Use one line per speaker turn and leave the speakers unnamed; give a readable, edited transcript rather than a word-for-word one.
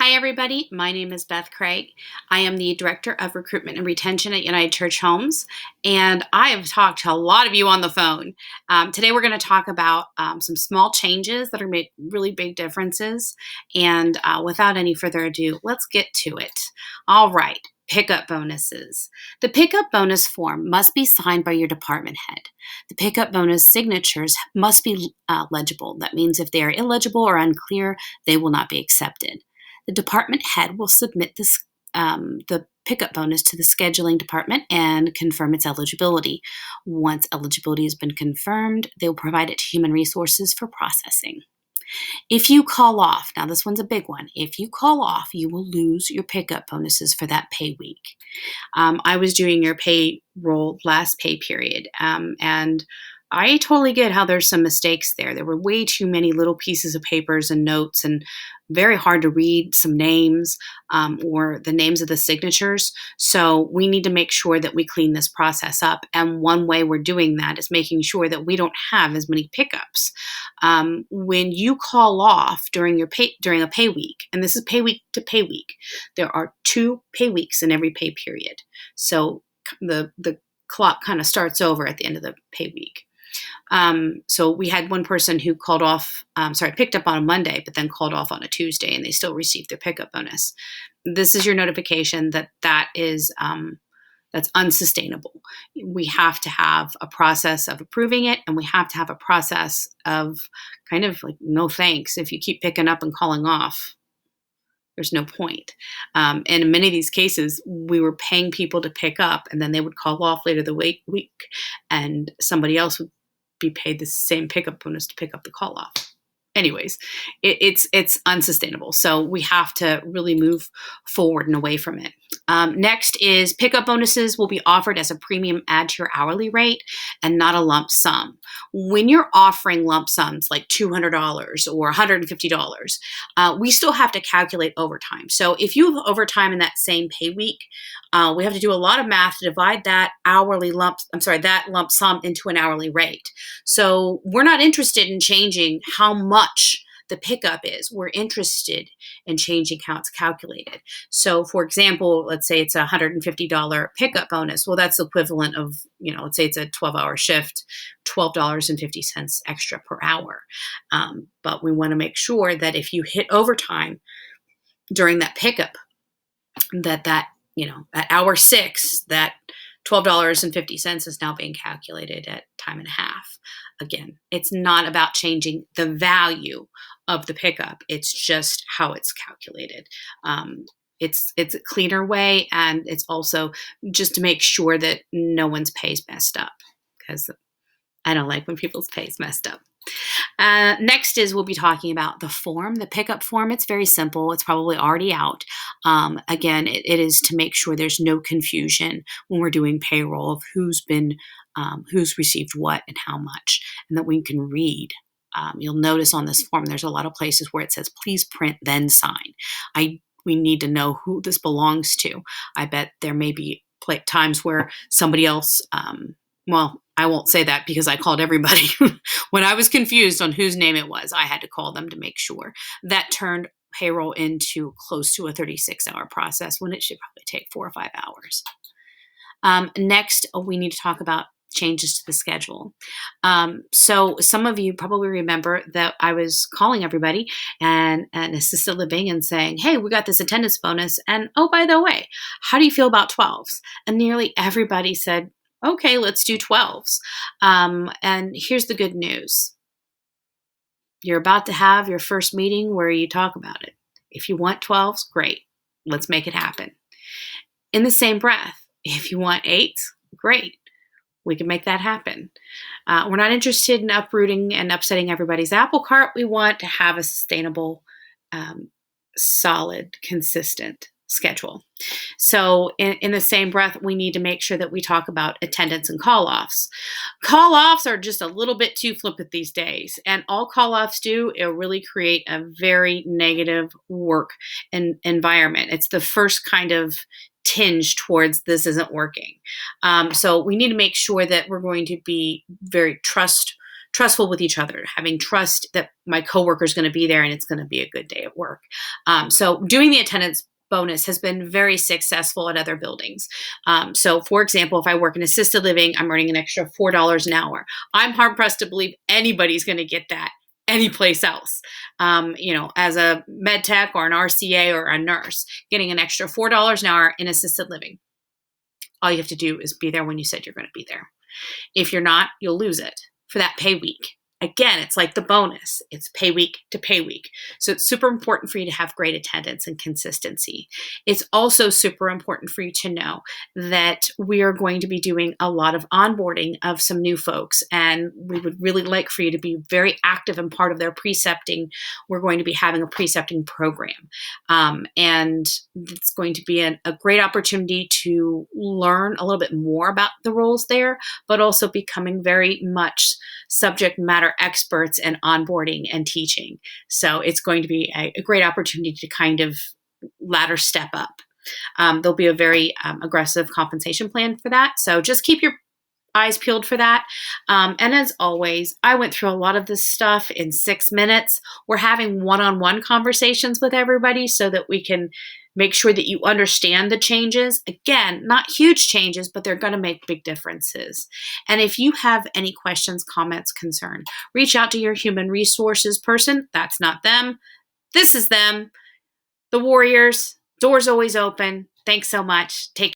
Hi, everybody. My name is Beth Craig. I am the Director of Recruitment and Retention at United Church Homes, and I have talked to a lot of you on the phone. Today, we're going to talk about some small changes that are made really big differences. And without any further ado, let's get to it. All right. Pickup bonuses. The pickup bonus form must be signed by your department head. The pickup bonus signatures must be legible. That means if they are illegible or unclear, they will not be accepted. The department head will submit the pickup bonus to the scheduling department and confirm its eligibility. Once eligibility has been confirmed, they will provide it to Human Resources for processing. If you call off, now this one's a big one. If you call off, you will lose your pickup bonuses for that pay week. I was doing your payroll last pay period, and I totally get how there's some mistakes there. There were way too many little pieces of papers and notes and very hard to read some names or the names of the signatures. So we need to make sure that we clean this process up. And one way we're doing that is making sure that we don't have as many pickups. When you call off during a pay week, and this is pay week to pay week, there are 2 pay weeks in every pay period. So the clock kind of starts over at the end of the pay week. So we had one person who picked up on a Monday, but then called off on a Tuesday, and they still received their pickup bonus. This is your notification that is that's unsustainable. We have to have a process of approving it, and we have to have a process of kind of like no thanks if you keep picking up and calling off. There's no point. And in many of these cases, we were paying people to pick up, and then they would call off later the week, and somebody else would be paid the same pickup bonus to pick up the call off. Anyways, it's unsustainable. So we have to really move forward and away from it. Next is pickup bonuses will be offered as a premium add to your hourly rate and not a lump sum. When you're offering lump sums like $200 or $150, we still have to calculate overtime. So if you have overtime in that same pay week, we have to do a lot of math to divide that lump sum into an hourly rate. So we're not interested in changing how much the pickup is. We're interested in changing how it's calculated. So for example, let's say it's a $150 pickup bonus. Well, that's the equivalent of, let's say it's a 12-hour shift, $12.50 extra per hour. But we want to make sure that if you hit overtime during that pickup, that at hour 6, that $12.50 is now being calculated at time and a half. Again, it's not about changing the value of the pickup. It's just how it's calculated. It's a cleaner way, and it's also just to make sure that no one's pay is messed up, because I don't like when people's pay is messed up. Next is we'll be talking about the form, the pickup form. It's very simple. It's probably already out. Again, it is to make sure there's no confusion when we're doing payroll of who's received what and how much, and that we can read. You'll notice on this form, there's a lot of places where it says, please print, then sign. We need to know who this belongs to. I bet there may be times where somebody else, I won't say that because I called everybody. When I was confused on whose name it was, I had to call them to make sure. That turned payroll into close to a 36-hour process when it should probably take 4 or 5 hours. Next, we need to talk about changes to the schedule. So some of you probably remember that I was calling everybody and assisted living and saying, hey, we got this attendance bonus. And oh, by the way, how do you feel about 12s? And nearly everybody said, okay, let's do 12s. And here's the good news. You're about to have your first meeting where you talk about it. If you want 12s, great. Let's make it happen. In the same breath, if you want 8s, great. We can make that happen. We're not interested in uprooting and upsetting everybody's apple cart. We want to have a sustainable, solid, consistent schedule. So in the same breath, we need to make sure that we talk about attendance and call-offs. Call-offs are just a little bit too flippant these days, and all call-offs do is really create a very negative work environment. It's the first kind of tinge towards this isn't working. So we need to make sure that we're going to be very trustful with each other, having trust that my coworker is going to be there and it's going to be a good day at work. So doing the attendance bonus has been very successful at other buildings. So, for example, if I work in assisted living, I'm earning an extra $4 an hour. I'm hard pressed to believe anybody's going to get that anyplace else. As a med tech or an RCA or a nurse, getting an extra $4 an hour in assisted living. All you have to do is be there when you said you're going to be there. If you're not, you'll lose it for that pay week. Again, it's like the bonus. It's pay week to pay week. So it's super important for you to have great attendance and consistency. It's also super important for you to know that we are going to be doing a lot of onboarding of some new folks, and we would really like for you to be very active and part of their precepting. We're going to be having a precepting program, and it's going to be a great opportunity to learn a little bit more about the roles there, but also becoming very much subject matter experts in onboarding and teaching. So it's going to be a great opportunity to kind of ladder step up. There'll be a very aggressive compensation plan for that. So just keep your eyes peeled for that. And as always, I went through a lot of this stuff in 6 minutes. We're having one-on-one conversations with everybody so that we can make sure that you understand the changes. Again, not huge changes, but they're going to make big differences. And if you have any questions, comments, concern, reach out to your human resources person. That's not them. This is them. The Warriors. Doors always open. Thanks so much. Take